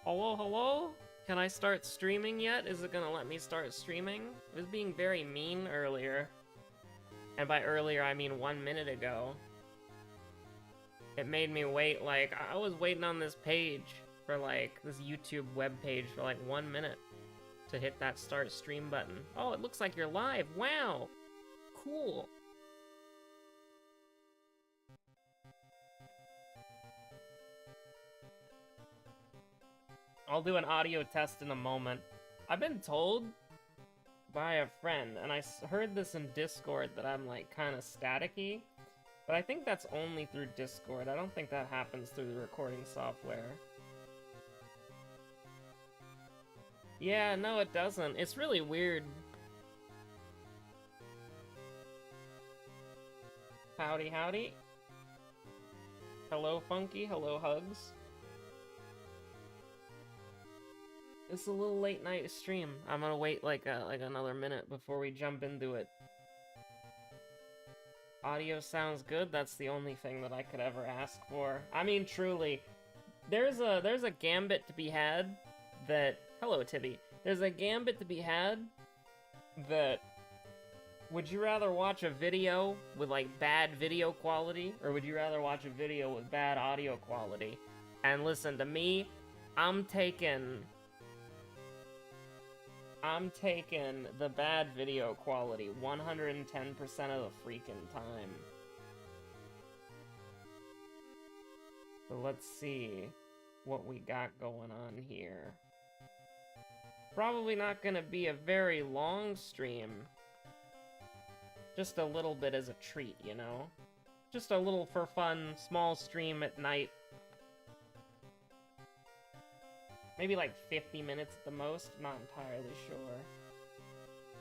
Hello, hello? Can I start streaming yet? Is it gonna let me start streaming? It was being very mean earlier. And by earlier, I mean 1 minute ago. It made me wait, like, I was waiting on this page for, like, this YouTube web page for, like, 1 minute to hit that start stream button. Oh, it looks like you're live. Wow. Cool. I'll do an audio test in a moment. I've been told by a friend, and I heard this in Discord, that I'm, like, kind of staticky. But I think that's only through Discord. I don't think that happens through the recording software. Yeah, no, it doesn't. It's really weird. Howdy, howdy. Hello, Funky. Hello, Hugs. It's a little late night stream. I'm gonna wait like another minute before we jump into it. Audio sounds good. That's the only thing that I could ever ask for. I mean, truly, there's a gambit to be had that... Hello, Tibby. There's a gambit to be had that... Would you rather watch a video with, like, bad video quality, or would you rather watch a video with bad audio quality? And listen, to me, I'm taking the bad video quality 110% of the freaking time. So let's see what we got going on here. Probably not gonna be a very long stream. Just a little bit as a treat, you know? Just a little for fun, small stream at night. Maybe like 50 minutes at the most, not entirely sure.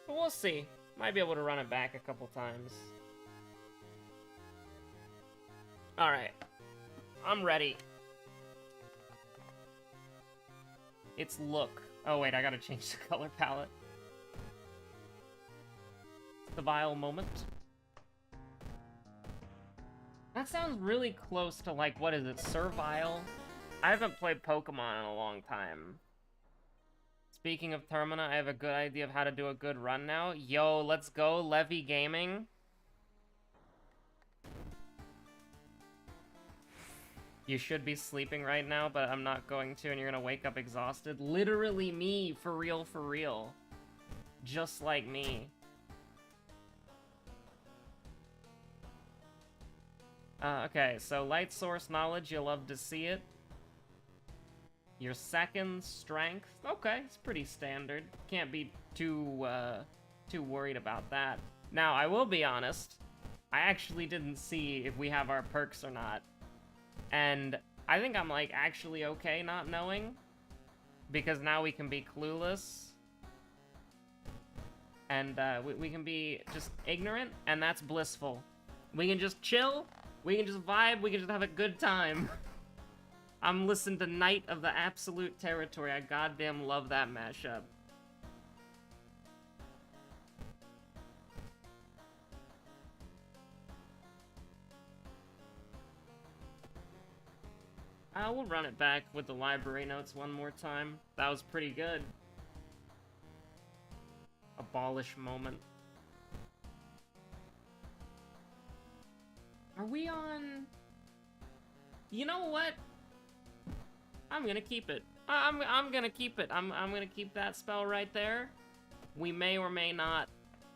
But we'll see. Might be able to run it back a couple times. Alright. I'm ready. It's look. Oh wait, I gotta change the color palette. The vile moment. That sounds really close to, like, what is it, Servile? I haven't played Pokemon in a long time. Speaking of Termina, I have a good idea of how to do a good run now. Yo, let's go, Levy Gaming. You should be sleeping right now, but I'm not going to, and you're gonna wake up exhausted. Literally me, for real, for real. Just like me. Okay, so light source knowledge, you'll love to see it. Your second, strength. Okay, it's pretty standard. Can't be too worried about that. Now, I will be honest. I actually didn't see if we have our perks or not. And I think I'm, like, actually okay not knowing. Because now we can be clueless. And, we can be just ignorant, and that's blissful. We can just chill. We can just vibe, we can just have a good time. I'm listening to Knight of the Absolute Territory. I goddamn love that mashup. We'll run it back with the library notes one more time. That was pretty good. Abolish moment. Are we on... You know what? I'm gonna keep it. I'm gonna keep it. I'm gonna keep that spell right there. We may or may not.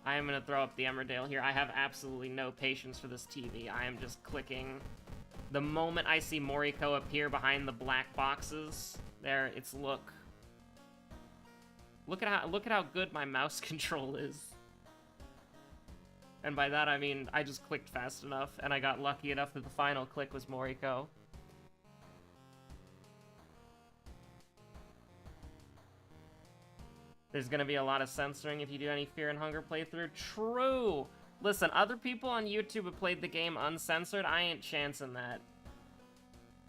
I am gonna throw up the Emmerdale here. I have absolutely no patience for this TV. I am just clicking. The moment I see Moriko appear behind the black boxes, there, it's look. Look at how good my mouse control is. And by that, I mean, I just clicked fast enough, and I got lucky enough that the final click was Moriko. There's gonna be a lot of censoring if you do any Fear and Hunger playthrough. True! Listen, other people on YouTube have played the game uncensored. I ain't chancing that.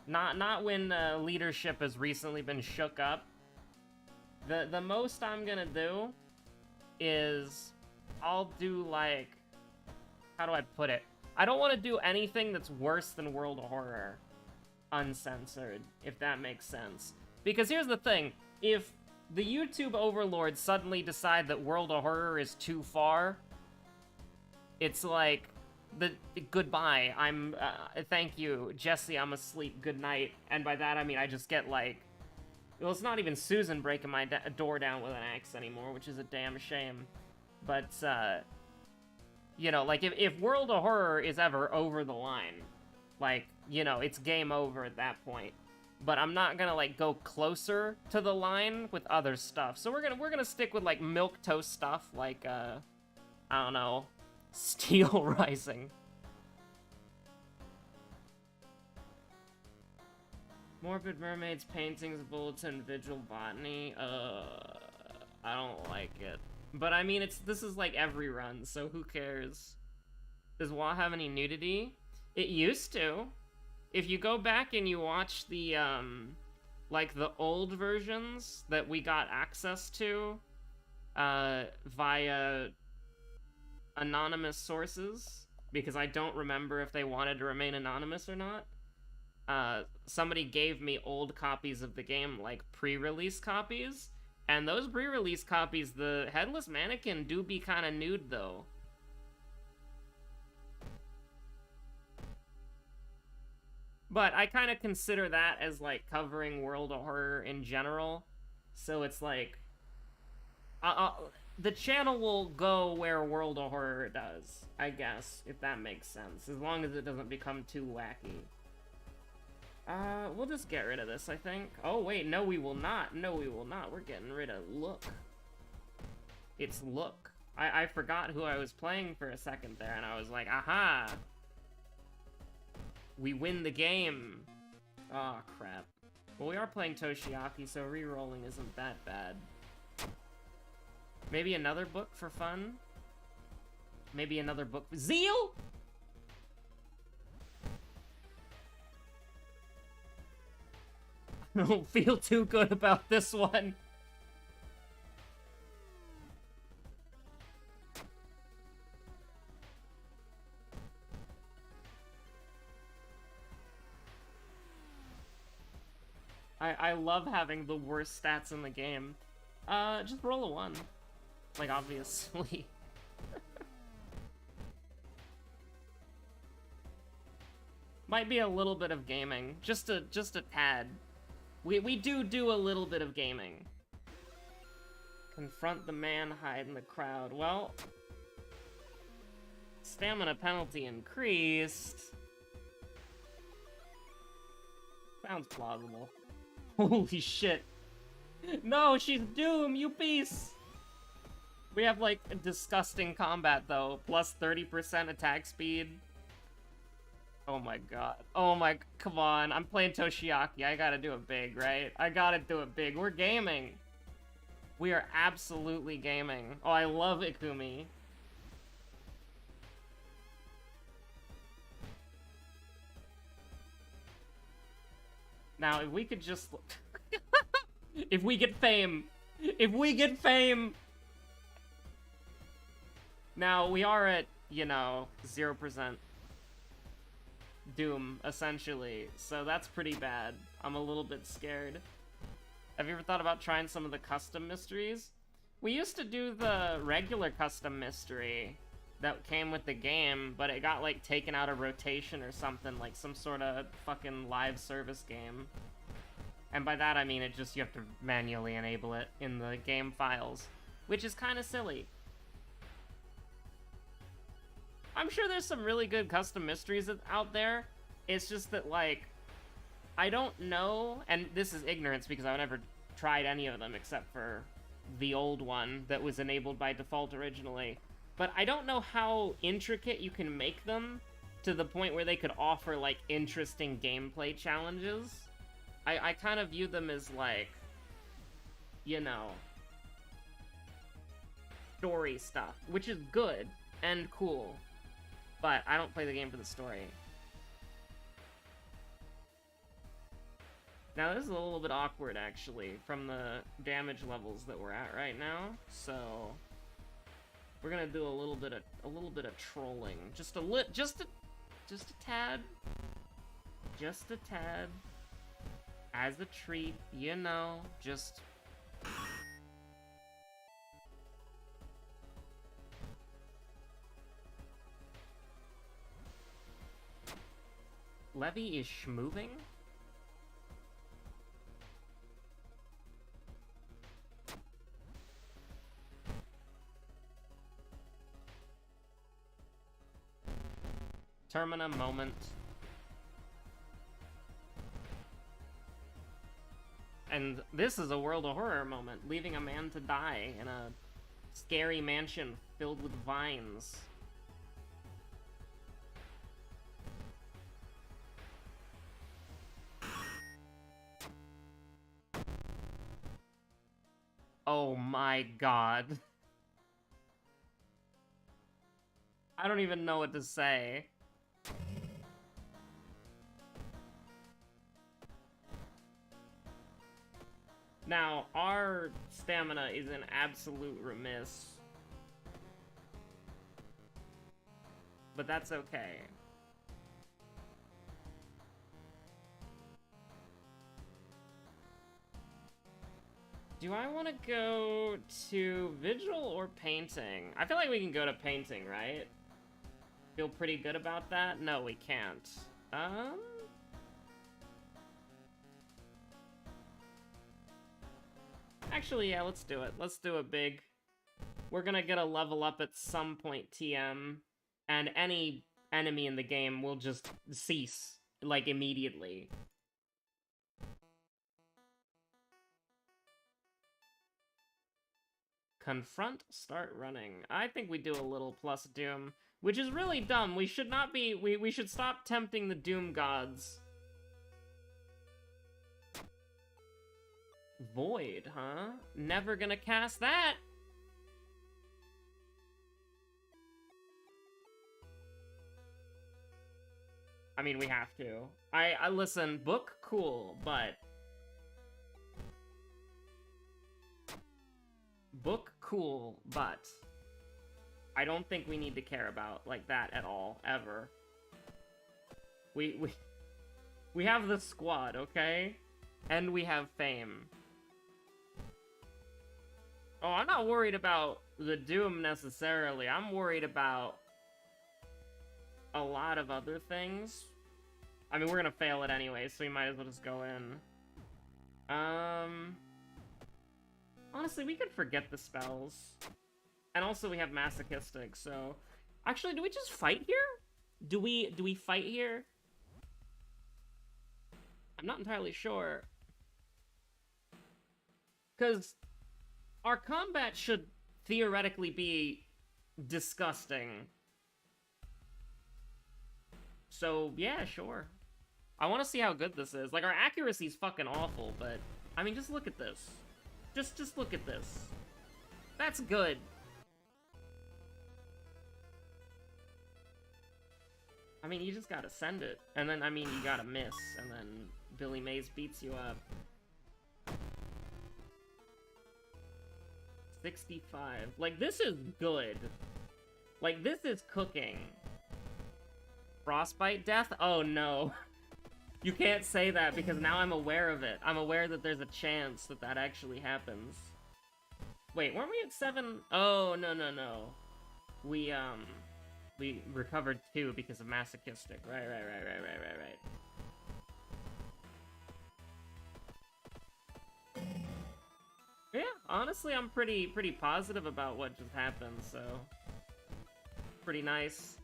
Not when leadership has recently been shook up. The most I'm gonna do is I'll do, like... How do I put it? I don't want to do anything that's worse than World of Horror uncensored, if that makes sense. Because here's the thing, if the YouTube overlords suddenly decide that World of Horror is too far, it's like, goodbye, thank you, Jesse, I'm asleep, good night. And by that I mean I just get like, well, it's not even Susan breaking my door down with an axe anymore, which is a damn shame. But, you know, like, if World of Horror is ever over the line, like, you know, it's game over at that point. But I'm not gonna, like, go closer to the line with other stuff. So we're gonna stick with, like, milquetoast stuff, like, I don't know, Steel Rising. Morbid Mermaids, paintings, bulletin, vigil, botany, I don't like it. But I mean, this is like every run, so who cares? Does WoW have any nudity? It used to. If you go back and you watch the, like the old versions that we got access to, via anonymous sources, because I don't remember if they wanted to remain anonymous or not. Somebody gave me old copies of the game, like pre-release copies, and those pre-release copies, the headless mannequin do be kind of nude, though. But I kind of consider that as, like, covering World of Horror in general, so it's like, the channel will go where World of Horror does, I guess, if that makes sense, as long as it doesn't become too wacky. We'll just get rid of this, I think. Oh, wait, no, we will not. No, we will not. We're getting rid of Look. It's Look. I forgot who I was playing for a second there, and I was like, aha! We win the game! Oh, crap. Well, we are playing Toshiaki, so re-rolling isn't that bad. Maybe another book for fun? Maybe another book for Zeal?! I don't feel too good about this one. I love having the worst stats in the game. Just roll a 1. Like, obviously. Might be a little bit of gaming. Just a tad. We do a little bit of gaming. Confront the man, hide in the crowd. Well, stamina penalty increased. Sounds plausible. Holy shit. No, she's Doom, you piece! We have, like, a disgusting combat, though. Plus 30% attack speed. Oh my god. Oh my... Come on. I'm playing Toshiaki. I gotta do it big, right? I gotta do it big. We're gaming. We are absolutely gaming. Oh, I love Ikumi. Now, if we could just... if we get fame! If we get fame! Now, we are at, you know, 0%. Doom, essentially, so that's pretty bad. I'm a little bit scared. Have you ever thought about trying some of the custom mysteries? We used to do the regular custom mystery that came with the game, but it got, like, taken out of rotation or something, like some sort of fucking live service game. And by that I mean it just, you have to manually enable it in the game files, which is kind of silly. I'm sure there's some really good custom mysteries out there. It's just that, like, I don't know, and this is ignorance because I've never tried any of them except for the old one that was enabled by default originally. But I don't know how intricate you can make them to the point where they could offer, like, interesting gameplay challenges. I kind of view them as, like, you know, story stuff, which is good and cool. But I don't play the game for the story. Now, this is a little bit awkward, actually, from the damage levels that we're at right now. So, we're gonna do a little bit of trolling. Just a tad. Just a tad. As a treat, you know, just... Levy is schmoving? Termina moment. And this is a World of Horror moment, leaving a man to die in a scary mansion filled with vines. Oh my god. I don't even know what to say. Now, our stamina is an absolute remiss. But that's okay. Do I want to go to Vigil or Painting? I feel like we can go to Painting, right? Feel pretty good about that? No, we can't. Actually, yeah, let's do it. Let's do it big. We're gonna get a level up at some point, TM, and any enemy in the game will just cease, like, immediately. Confront, start running. I think we do a little plus Doom, which is really dumb. We should not be... We should stop tempting the Doom gods. Void, huh? Never gonna cast that! I mean, we have to. I listen, book, cool, but... Book, cool, but... I don't think we need to care about, like, that at all, ever. We have the squad, okay? And we have fame. Oh, I'm not worried about the Doom necessarily. I'm worried about a lot of other things. I mean, we're gonna fail it anyway, so we might as well just go in. Honestly, we could forget the spells. And also we have Masochistic, so... Actually, do we just fight here? Do we fight here? I'm not entirely sure. Because our combat should theoretically be disgusting. So, yeah, sure. I want to see how good this is. Like, our accuracy's fucking awful, but... I mean, just look at this. Just look at this. That's good. I mean, you just gotta send it. And then, I mean, you gotta miss. And then Billy Mays beats you up. 65. Like, this is good. Like, this is cooking. Frostbite death? Oh, no. You can't say that because now I'm aware of it. I'm aware that there's a chance that that actually happens. Wait, weren't we at 7? Oh, no. We recovered 2 because of Masochistic. Right. Yeah, honestly, I'm pretty positive about what just happened, so... Pretty nice.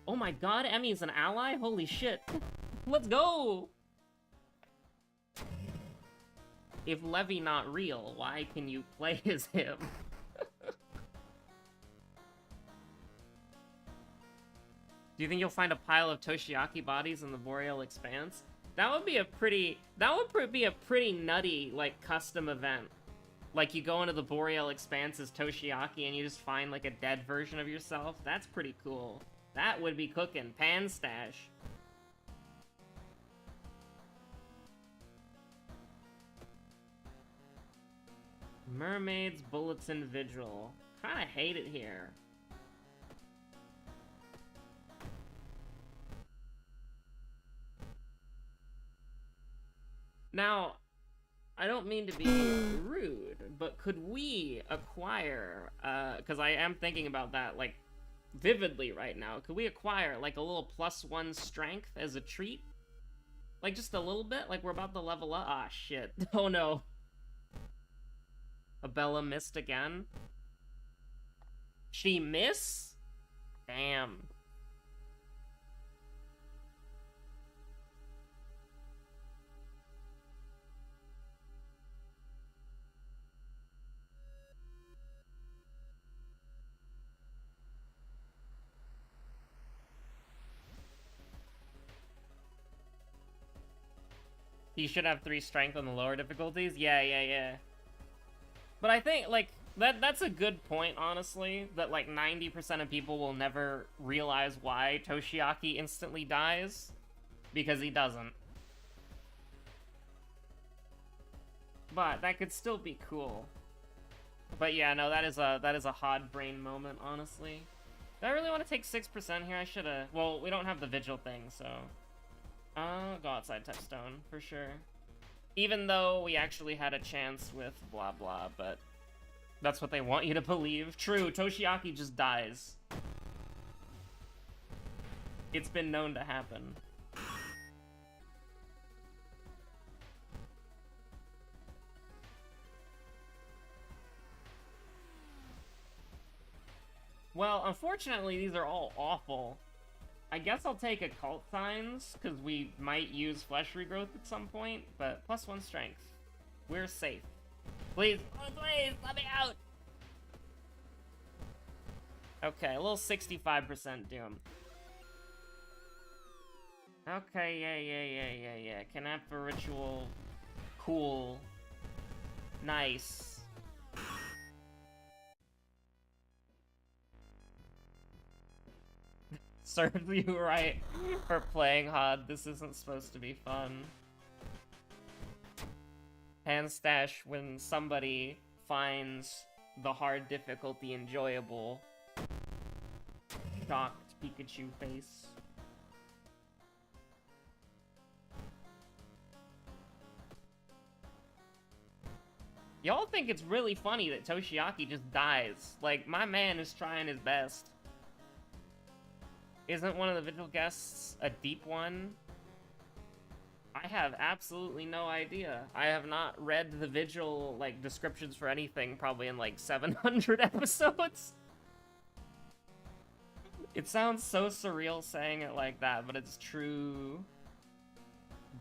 Oh my god, Emmy's an ally? Holy shit. Let's go! If Levy not real, why can you play as him? Do you think you'll find a pile of Toshiaki bodies in the Boreal Expanse? That would be a pretty nutty, like, custom event. Like, you go into the Boreal Expanse as Toshiaki and you just find, like, a dead version of yourself. That's pretty cool. That would be cooking. Pan stash. Mermaids, Bulletin, Vigil. Kinda hate it here. Now, I don't mean to be rude, but could we acquire, because I am thinking about that, like, vividly right now, could we acquire, like, a little +1 strength as a treat? Like, just a little bit? Like, we're about to level up? Ah, shit. Oh, no. Abella missed again? She miss? Damn. You should have 3 strength on the lower difficulties? Yeah. But I think, like, that's a good point, honestly, that, like, 90% of people will never realize why Toshiaki instantly dies, because he doesn't. But that could still be cool. But yeah, no, that is a hard brain moment, honestly. Do I really want to take 6% here? I should've... Well, we don't have the vigil thing, so... go outside touchstone, for sure. Even though we actually had a chance with blah blah, but... That's what they want you to believe. True, Toshiaki just dies. It's been known to happen. Well, unfortunately, these are all awful. I guess I'll take occult signs, because we might use flesh regrowth at some point, but +1 strength. We're safe. Please, oh, please, let me out! Okay, a little 65% doom. Okay, yeah. Canapa ritual. Cool. Nice. Serves you right for playing HUD. This isn't supposed to be fun. Hand stash when somebody finds the hard difficulty enjoyable. Shocked Pikachu face. Y'all think it's really funny that Toshiaki just dies. Like, my man is trying his best. Isn't one of the vigil guests a deep one? I have absolutely no idea. I have not read the vigil, like, descriptions for anything probably in, like, 700 episodes. It sounds so surreal saying it like that, but it's true.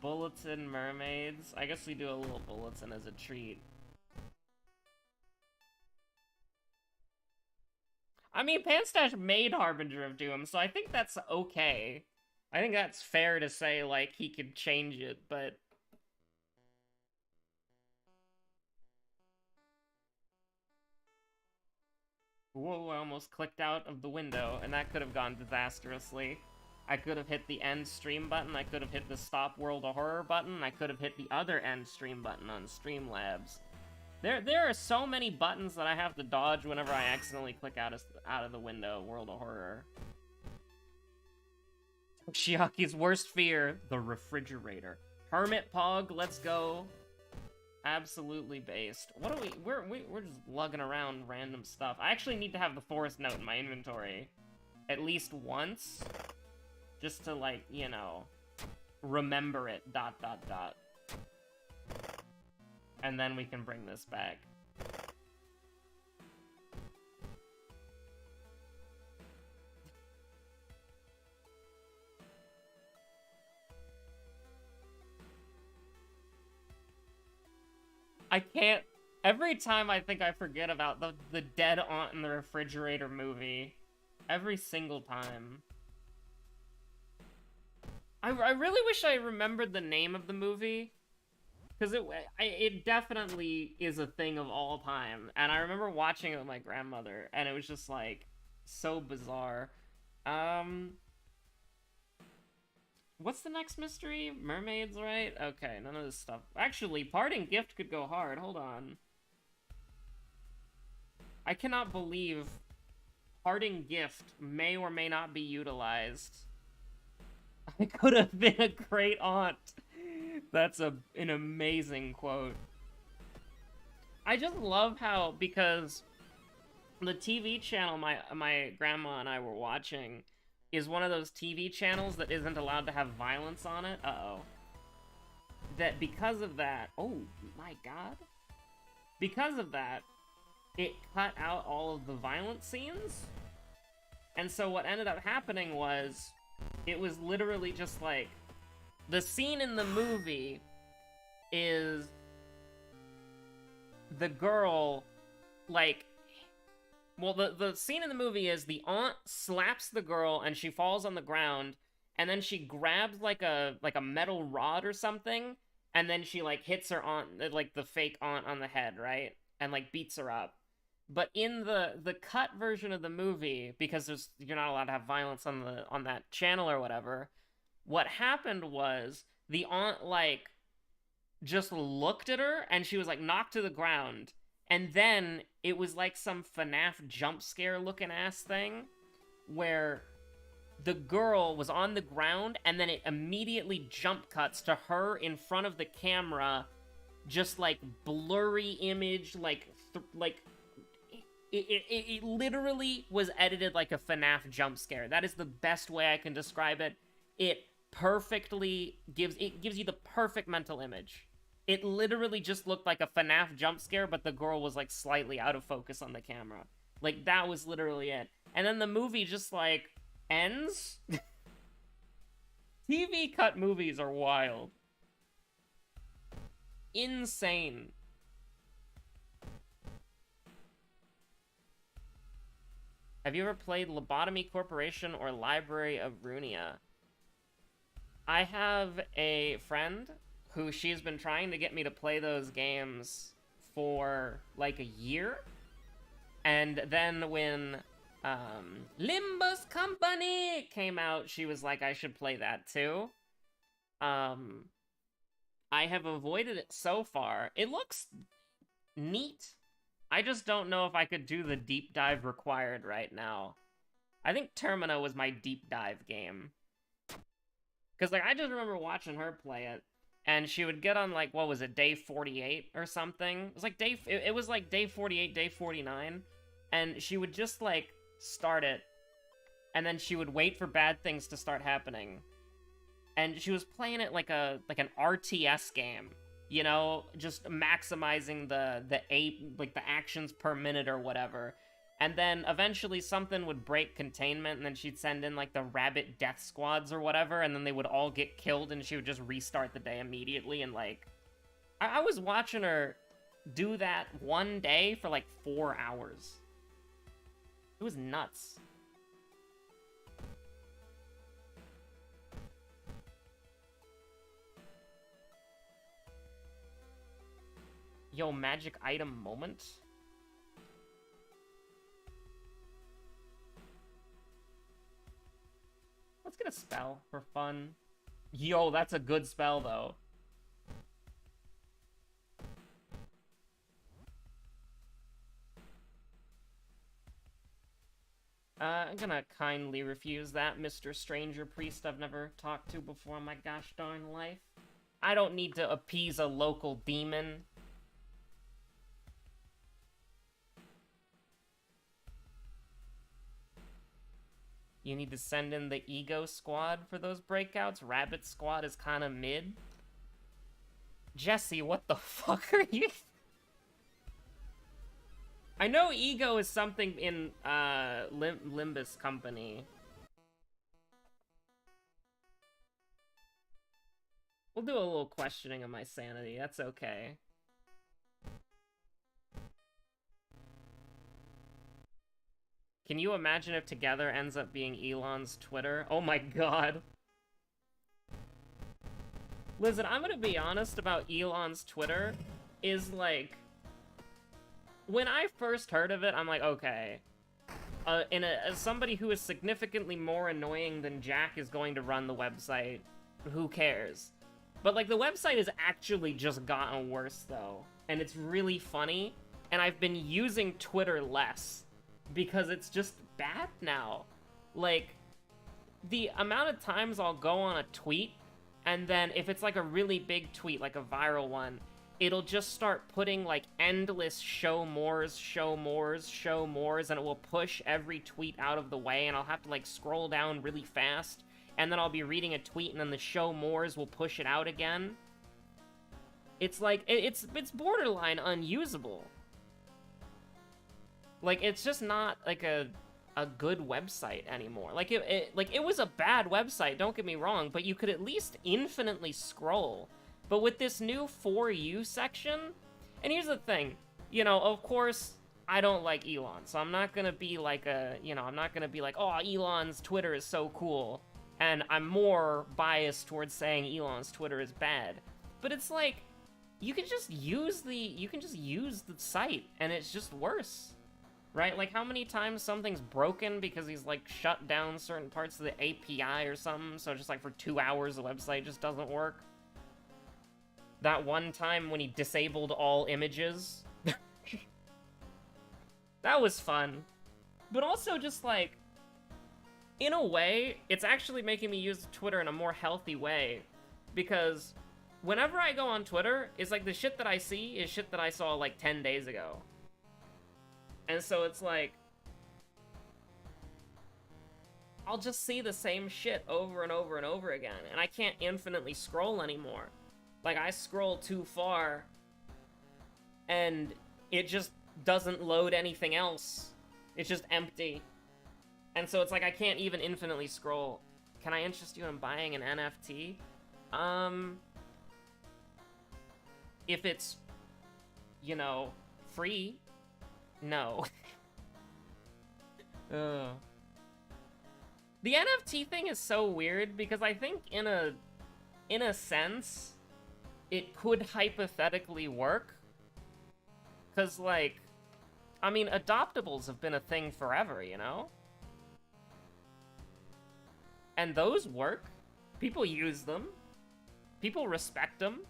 Bulletin mermaids. I guess we do a little bulletin as a treat. I mean, Panstash made Harbinger of Doom, so I think that's okay. I think that's fair to say, like, he could change it, but... Whoa, I almost clicked out of the window, and that could have gone disastrously. I could have hit the end stream button, I could have hit the stop World of Horror button, I could have hit the other end stream button on Streamlabs. There are so many buttons that I have to dodge whenever I accidentally click out of the window, World of Horror. Toshiaki's worst fear, the refrigerator. Hermit Pog, let's go. Absolutely based. What are we're just lugging around random stuff. I actually need to have the forest note in my inventory at least once, just to, like, you know, remember it, ... And then we can bring this back. I can't... Every time I think I forget about the dead aunt in the refrigerator movie. Every single time. I really wish I remembered the name of the movie. Because it definitely is a thing of all time. And I remember watching it with my grandmother, and it was just, like, so bizarre. What's the next mystery? Mermaids, right? Okay, none of this stuff. Actually, Parting Gift could go hard. Hold on. I cannot believe Parting Gift may or may not be utilized. I could have been a great aunt. That's an amazing quote. I just love how, because the TV channel my grandma and I were watching is one of those TV channels that isn't allowed to have violence on it. Uh-oh. That because of that, oh my god. Because of that, it cut out all of the violent scenes. And so what ended up happening was, it was literally just like, the scene in the movie is the girl, like, well, the scene in the movie is the aunt slaps the girl and she falls on the ground, and then she grabs like a metal rod or something, and then she like hits her aunt, like the fake aunt, on the head, right? And like beats her up. But in the cut version of the movie, because you're not allowed to have violence on that channel or whatever, what happened was the aunt like just looked at her and she was like knocked to the ground. And then it was like some FNAF jump scare looking ass thing where the girl was on the ground and then it immediately jump cuts to her in front of the camera, just like blurry image, it literally was edited like a FNAF jump scare. That is the best way I can describe it. It perfectly gives you the perfect mental image. It literally just looked like a FNAF jump scare, but the girl was like slightly out of focus on the camera. Like, that was literally it. And then the movie just like ends. TV cut movies are wild. Insane. Have you ever played Lobotomy Corporation or Library of Runia? I have a friend who she's been trying to get me to play those games for like a year. And then when Limbus Company came out, she was like, I should play that too. I have avoided it so far. It looks neat. I just don't know if I could do the deep dive required right now. I think Termina was my deep dive game. Because, like, I just remember watching her play it, and she would get on, like, what was it, day 48 or something? It was like it was like day 48, day 49, and she would just, like, start it, and then she would wait for bad things to start happening. And she was playing it like an RTS game. You know, just maximizing the actions per minute or whatever. And then eventually something would break containment, and then she'd send in like the rabbit death squads or whatever, and then they would all get killed, and she would just restart the day immediately. And like, I was watching her do that one day for like 4 hours. It was nuts. Yo, magic item moment? Let's get a spell for fun. Yo, that's a good spell, though. I'm gonna kindly refuse that, Mr. Stranger Priest I've never talked to before in my gosh darn life. I don't need to appease a local demon. You need to send in the Ego Squad for those breakouts. Rabbit Squad is kind of mid. Jesse, what the fuck are you? I know Ego is something in Limbus Company. We'll do a little questioning of my sanity. That's okay. Can you imagine if Together ends up being Elon's Twitter? Oh my god. Listen, I'm gonna be honest about Elon's Twitter. Is like, when I first heard of it, I'm like, okay. As somebody who is significantly more annoying than Jack is going to run the website, who cares? But like, the website has actually just gotten worse though. And it's really funny. And I've been using Twitter less. Because it's just bad now. Like, the amount of times I'll go on a tweet And then if it's like a really big tweet, like a viral one, it'll just start putting like endless show mores, and it will push every tweet out of the way, and I'll have to like scroll down really fast, and then I'll be reading a tweet, and then the show mores will push it out again. It's like, it's borderline unusable. Like, it's just not like a good website anymore. Like, it was a bad website, don't get me wrong, but you could at least infinitely scroll. But with this new For You section, and here's the thing, you know, of course, I don't like Elon, so I'm not gonna be like I'm not gonna be like, oh, Elon's Twitter is so cool, and I'm more biased towards saying Elon's Twitter is bad. But it's like, you can just use the site, and it's just worse. Right? Like, how many times something's broken because he's, like, shut down certain parts of the API or something, so just, like, for 2 hours the website just doesn't work? That one time when he disabled all images. That was fun. But also just, like, in a way, it's actually making me use Twitter in a more healthy way. Because whenever I go on Twitter, it's like the shit that I see is shit that I saw, like, 10 days ago. And so it's like, I'll just see the same shit over and over and over again, and I can't infinitely scroll anymore. Like, I scroll too far, and it just doesn't load anything else. It's just empty. And so it's like, I can't even infinitely scroll. Can I interest you in buying an NFT? If it's, you know, free. No. The NFT thing is so weird because I think in a sense it could hypothetically work. Cause like, I mean, adoptables have been a thing forever, you know? And those work. People use them. People respect them.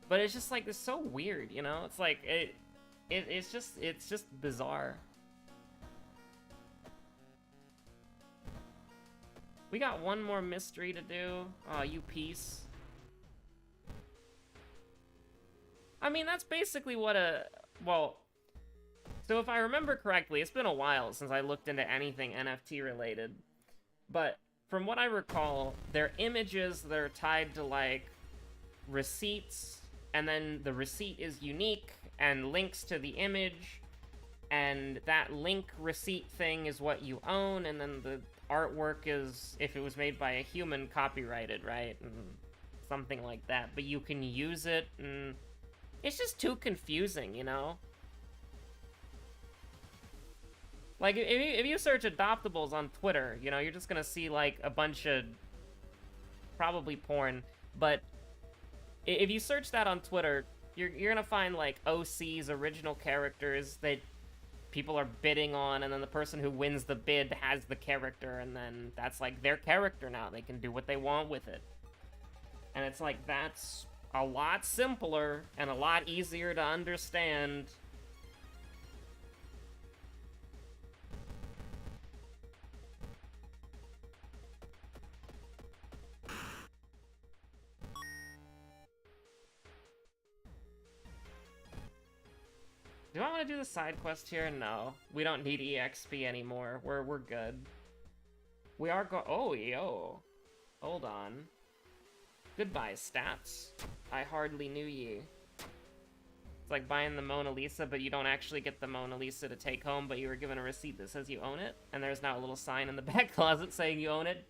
But it's just like, it's so weird, you know? It's like, it's just bizarre. We got one more mystery to do. Oh, you piece. I mean, that's basically what well, so if I remember correctly, it's been a while since I looked into anything NFT related, but from what I recall, they're images that are tied to, like, receipts, and then the receipt is unique, and links to the image, and that link receipt thing is what you own, and then the artwork is, if it was made by a human, copyrighted, right? And something like that, but you can use it, and it's just too confusing, you know? Like, if you search adoptables on Twitter, you know, you're just gonna see, like, a bunch of probably porn, but if you search that on Twitter, you're gonna find, like, OC's original characters that people are bidding on, and then the person who wins the bid has the character, and then that's, like, their character now. They can do what they want with it. And it's like, that's a lot simpler and a lot easier to understand. Do I want to do the side quest here? No. We don't need EXP anymore. We're good. We are oh, yo. Hold on. Goodbye, stats. I hardly knew ye. It's like buying the Mona Lisa, but you don't actually get the Mona Lisa to take home, but you were given a receipt that says you own it, and there's now a little sign in the back closet saying you own it.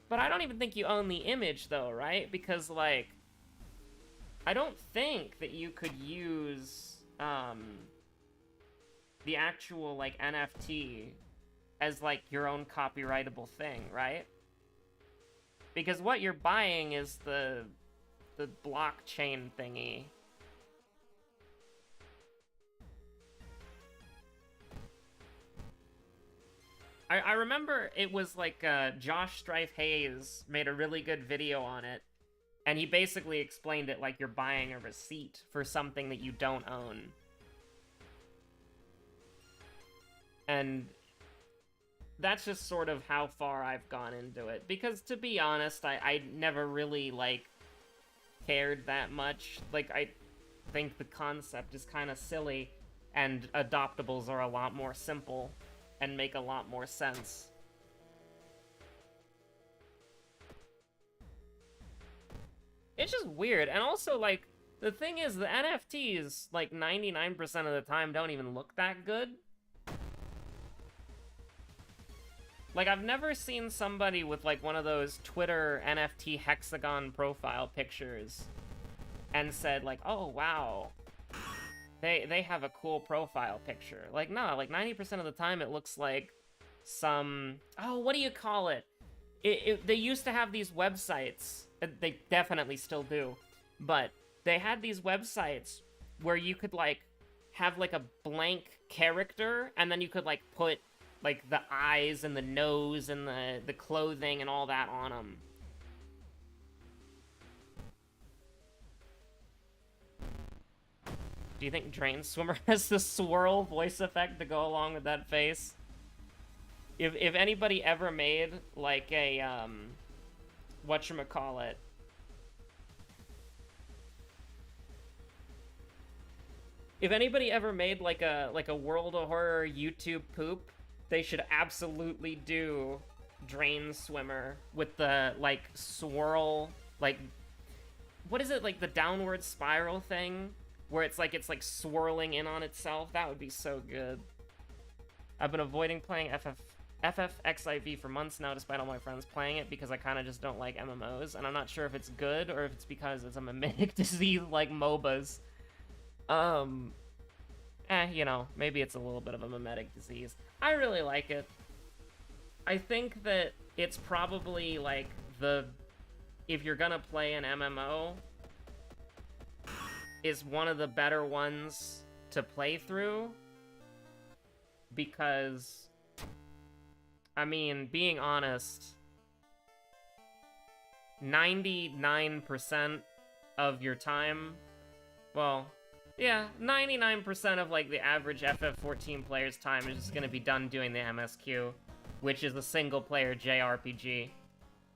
But I don't even think you own the image, though, right? Because, like, I don't think that you could use, the actual, like, NFT as, like, your own copyrightable thing, right? Because what you're buying is the blockchain thingy. I remember it was, like, Josh Strife Hayes made a really good video on it. And he basically explained it like you're buying a receipt for something that you don't own. And that's just sort of how far I've gone into it. Because, to be honest, I never really, like, cared that much. Like, I think the concept is kind of silly, and adoptables are a lot more simple and make a lot more sense. It's just weird, and also, like, the thing is, the NFTs, like, 99% of the time don't even look that good. Like, I've never seen somebody with, like, one of those Twitter NFT hexagon profile pictures and said, like, oh, wow, they have a cool profile picture. Like, no, like, 90% of the time it looks like some... Oh, what do you call it? They used to have these websites. They definitely still do. But they had these websites where you could, like, have, like, a blank character, and then you could, like, put... like, the eyes and the nose and the clothing and all that on them. Do you think Drain Swimmer has the swirl voice effect to go along with that face? If anybody ever made, like, a, whatchamacallit... If anybody ever made, like a World of Horror YouTube poop, they should absolutely do Drain Swimmer with the, like, swirl, like, what is it, like, the downward spiral thing? Where it's like swirling in on itself? That would be so good. I've been avoiding playing FFXIV for months now, despite all my friends playing it, because I kind of just don't like MMOs, and I'm not sure if it's good, or if it's because it's a mimetic disease like MOBAs. You know, maybe it's a little bit of a mimetic disease. I really like it. I think that it's probably, like, if you're gonna play an MMO, is one of the better ones to play through. Because, I mean, being honest, 99% of your time, well... yeah, 99% of, like, the average FF14 player's time is just gonna be done doing the MSQ, which is a single-player JRPG.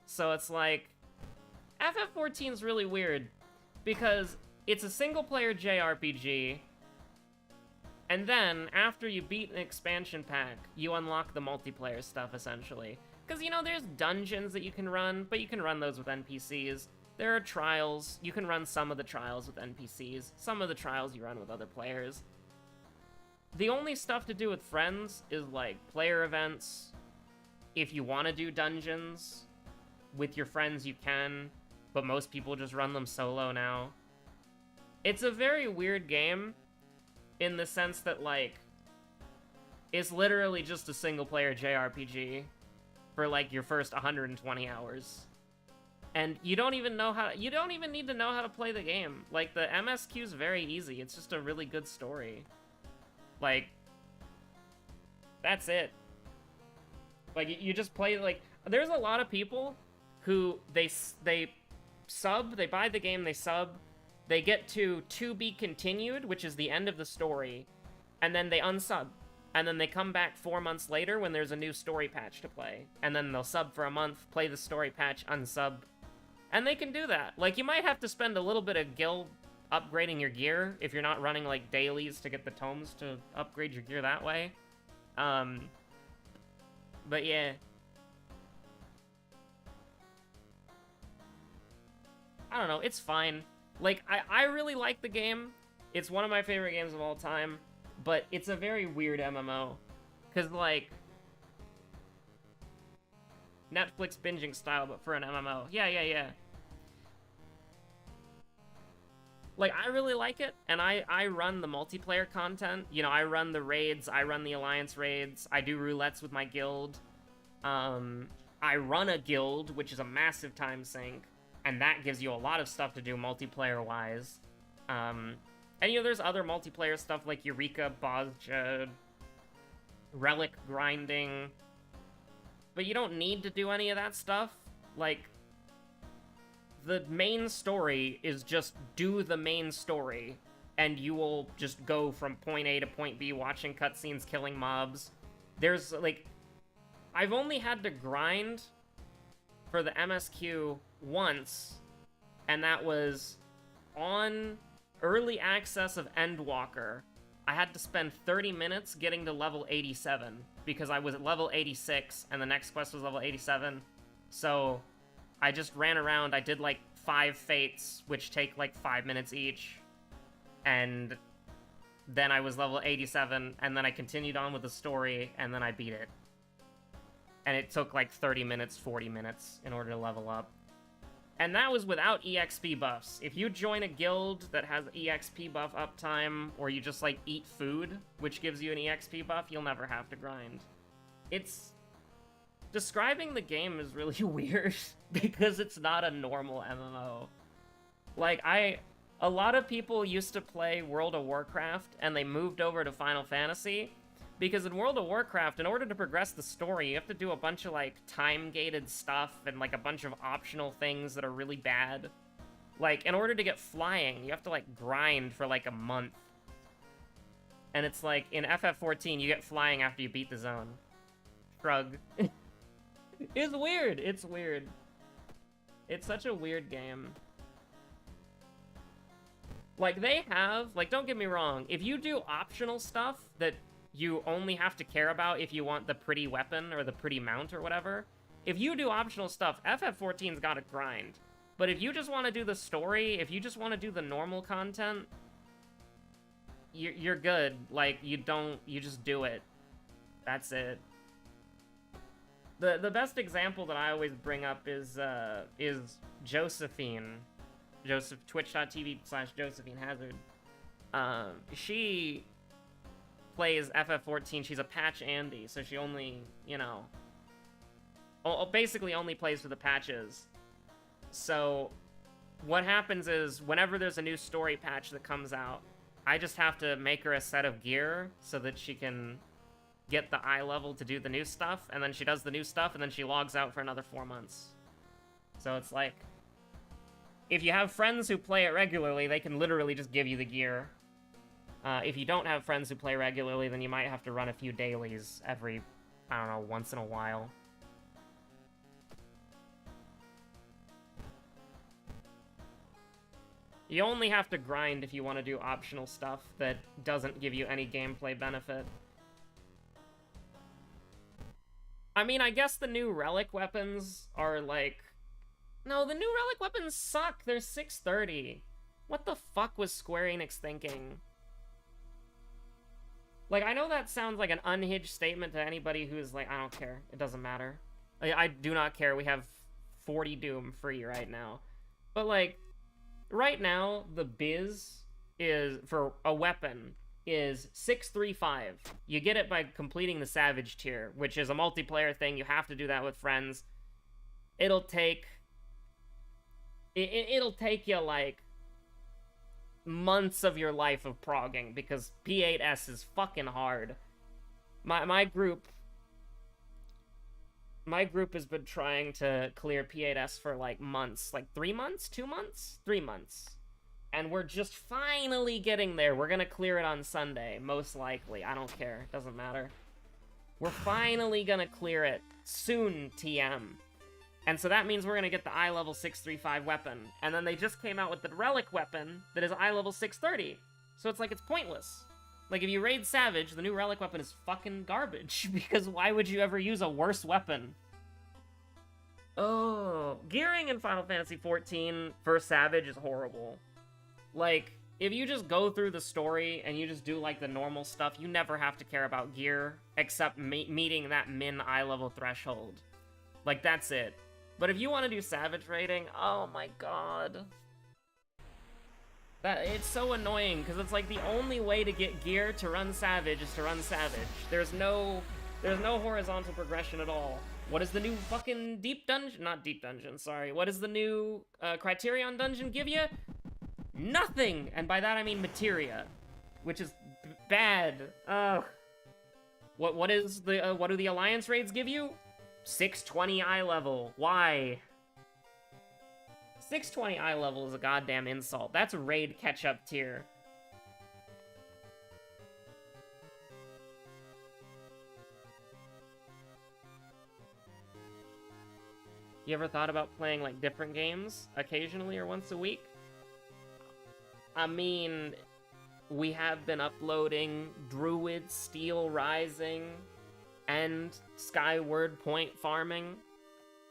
So it's like... FF14's really weird, because it's a single-player JRPG, and then, after you beat an expansion pack, you unlock the multiplayer stuff, essentially. Because, you know, there's dungeons that you can run, but you can run those with NPCs. There are trials. You can run some of the trials with NPCs. Some of the trials you run with other players. The only stuff to do with friends is, like, player events. If you want to do dungeons with your friends, you can, but most people just run them solo now. It's a very weird game in the sense that, like, it's literally just a single-player JRPG for, like, your first 120 hours. And you don't even need to know how to play the game. Like, the MSQ's very easy. It's just a really good story. Like, that's it. Like, you just play, like, there's a lot of people who, they sub, they buy the game, they sub, they get to be continued, which is the end of the story, and then they unsub. And then they come back 4 months later when there's a new story patch to play. And then they'll sub for a month, play the story patch, unsub. And they can do that. Like, you might have to spend a little bit of guild upgrading your gear if you're not running, like, dailies to get the tomes to upgrade your gear that way. But yeah. I don't know, it's fine. Like, I really like the game. It's one of my favorite games of all time. But it's a very weird MMO. Because, like... Netflix binging style, but for an MMO. Yeah. Like, I really like it, and I run the multiplayer content. You know, I run the raids, I run the alliance raids, I do roulettes with my guild. I run a guild, which is a massive time sink, and that gives you a lot of stuff to do multiplayer-wise. And, you know, there's other multiplayer stuff like Eureka, Bozja, relic grinding, but you don't need to do any of that stuff. Like, the main story is just do the main story, and you will just go from point A to point B watching cutscenes, killing mobs. There's, like, I've only had to grind for the MSQ once, and that was on early access of Endwalker. I had to spend 30 minutes getting to level 87, because I was at level 86, and the next quest was level 87, so I just ran around. I did, like, 5 fates, which take, like, 5 minutes each, and then I was level 87, and then I continued on with the story, and then I beat it. And it took like 30 minutes, 40 minutes in order to level up. And that was without EXP buffs. If you join a guild that has EXP buff uptime, or you just like eat food, which gives you an EXP buff, you'll never have to grind. It's... Describing the game is really weird, because it's not a normal MMO. Like, a lot of people used to play World of Warcraft, and they moved over to Final Fantasy, because in World of Warcraft, in order to progress the story, you have to do a bunch of, like, time-gated stuff and, like, a bunch of optional things that are really bad. Like, in order to get flying, you have to, like, grind for, like, a month. And it's like, in FF14, you get flying after you beat the zone. Shrug. It's weird. It's weird. It's such a weird game. Like, they have... Like, don't get me wrong. If you do optional stuff that you only have to care about if you want the pretty weapon or the pretty mount or whatever, if you do optional stuff, FF14's gotta grind. But if you just want to do the story, if you just want to do the normal content, you're good. Like, you just do it. That's it. The best example that I always bring up is Josephine. Twitch.tv/Josephine Hazard. She plays FF14. She's a patch Andy, so she only, you know, basically only plays for the patches. So what happens is, whenever there's a new story patch that comes out, I just have to make her a set of gear so that she can get the eye level to do the new stuff, and then she does the new stuff, and then she logs out for another 4 months. So it's like, if you have friends who play it regularly, they can literally just give you the gear. If you don't have friends who play regularly, then you might have to run a few dailies every, I don't know, once in a while. You only have to grind if you want to do optional stuff that doesn't give you any gameplay benefit. I mean, I guess the new relic weapons are like... No, the new relic weapons suck. They're 630. What the fuck was Square Enix thinking? Like, I know that sounds like an unhinged statement to anybody who's like, I don't care. It doesn't matter. Like, I do not care. We have 40 Doom free right now. But, like, right now, the biz is, for a weapon, is 635. You get it by completing the Savage tier, which is a multiplayer thing. You have to do that with friends. It'll take... It'll take you, like, months of your life of progging, because P8S is fucking hard. My group has been trying to clear P8S for, like, months. Like, 3 months? 2 months? 3 months. And we're just finally getting there. We're gonna clear it on Sunday, most likely. I don't care. It doesn't matter. We're finally gonna clear it soon, TM. And so that means we're gonna get the eye level 635 weapon. And then they just came out with the relic weapon that is eye level 630. So it's like, it's pointless. Like, if you raid Savage, the new relic weapon is fucking garbage. Because why would you ever use a worse weapon? Oh, gearing in Final Fantasy XIV for Savage is horrible. Like, if you just go through the story and you just do, like, the normal stuff, you never have to care about gear, except meeting that min eye level threshold. Like, that's it. But if you want to do Savage raiding, oh my god. It's so annoying, because it's like the only way to get gear to run Savage is to run Savage. There's no horizontal progression at all. What does the new fucking deep dungeon, not deep dungeon, sorry. What does the new Criterion dungeon give you? Nothing! And by that I mean materia, which is bad. Ugh. What do the Alliance raids give you? 620 eye level. Why? 620 eye level is a goddamn insult. That's raid catch-up tier. You ever thought about playing, like, different games occasionally or once a week? I mean, we have been uploading Druid, Steel Rising, and Skyward Point farming.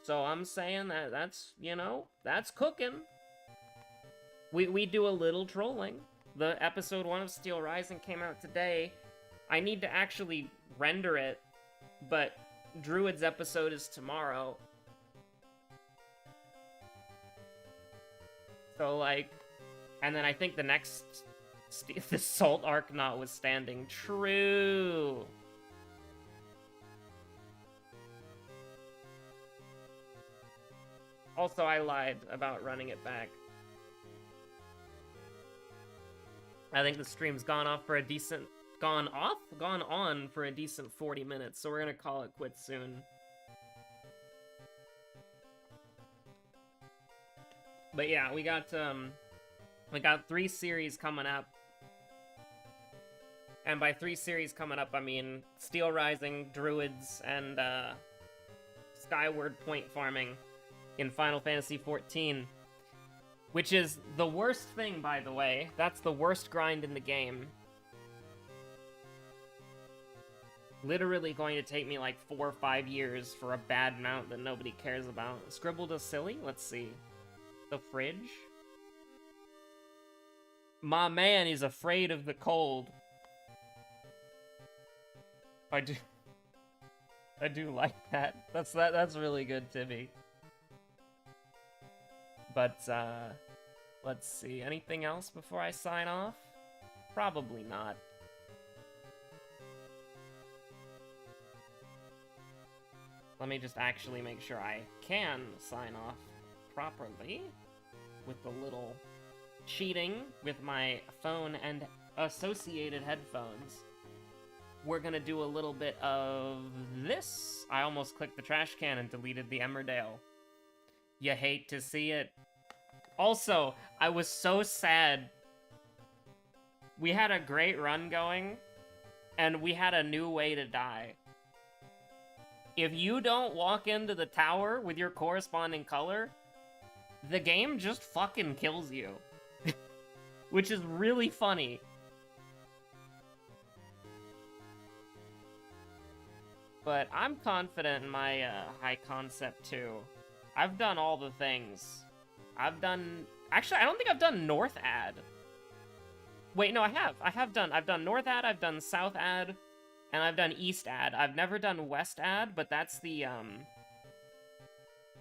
So I'm saying that that's, you know, that's cooking. We do a little trolling. The episode 1 of Steel Rising came out today. I need to actually render it, but Druid's episode is tomorrow. So, like, and then I think the next, the Salt Arc notwithstanding. True. Also, I lied about running it back. I think the stream's gone on for a decent 40 minutes, so we're gonna call it quits soon. But yeah, we got 3 series coming up. And by 3 series coming up, I mean Steel Rising, Druids, and Skyward Point farming in Final Fantasy XIV. Which is the worst thing, by the way. That's the worst grind in the game. Literally going to take me like 4 or 5 years for a bad mount that nobody cares about. Scribbled a silly? Let's see. The fridge? My man is afraid of the cold. I do like that. That's really good, Tibby. But, let's see. Anything else before I sign off? Probably not. Let me just actually make sure I can sign off properly with the little cheating with my phone and associated headphones. We're gonna do a little bit of this. I almost clicked the trash can and deleted the Emmerdale. You hate to see it. Also, I was so sad. We had a great run going, and we had a new way to die. If you don't walk into the tower with your corresponding color, the game just fucking kills you. Which is really funny. But I'm confident in my high concept too. I've done all the things. Actually, I don't think I've done North Ad. Wait, no, I have. I've done North Ad, I've done South Ad, and I've done East Ad. I've never done West Ad, but that's the,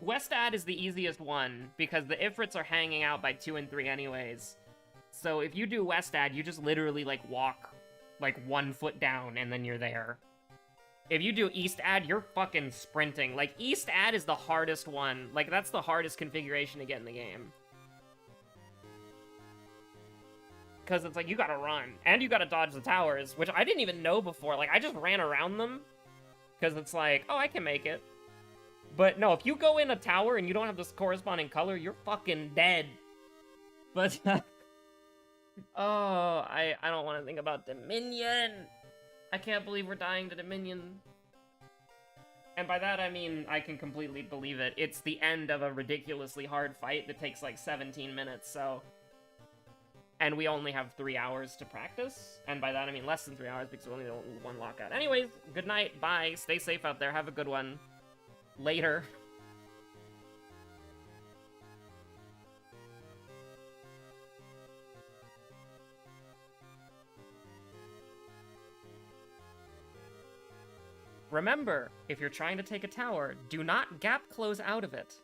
West Ad is the easiest one, because the Ifrits are hanging out by 2 and 3 anyways. So if you do West Ad, you just literally, like, walk, like, 1 foot down, and then you're there. If you do East Ad, you're fucking sprinting. Like, East Ad is the hardest one. Like, that's the hardest configuration to get in the game. Because it's like, you gotta run. And you gotta dodge the towers, which I didn't even know before. Like, I just ran around them. Because it's like, oh, I can make it. But no, if you go in a tower and you don't have this corresponding color, you're fucking dead. But, oh, I don't want to think about Dominion. I can't believe we're dying to Dominion. And by that, I mean, I can completely believe it. It's the end of a ridiculously hard fight that takes like 17 minutes, so... And we only have 3 hours to practice. And by that, I mean less than 3 hours because we only have 1 lockout. Anyways, good night, bye, stay safe out there, have a good one. Later. Remember, if you're trying to take a tower, do not gap close out of it.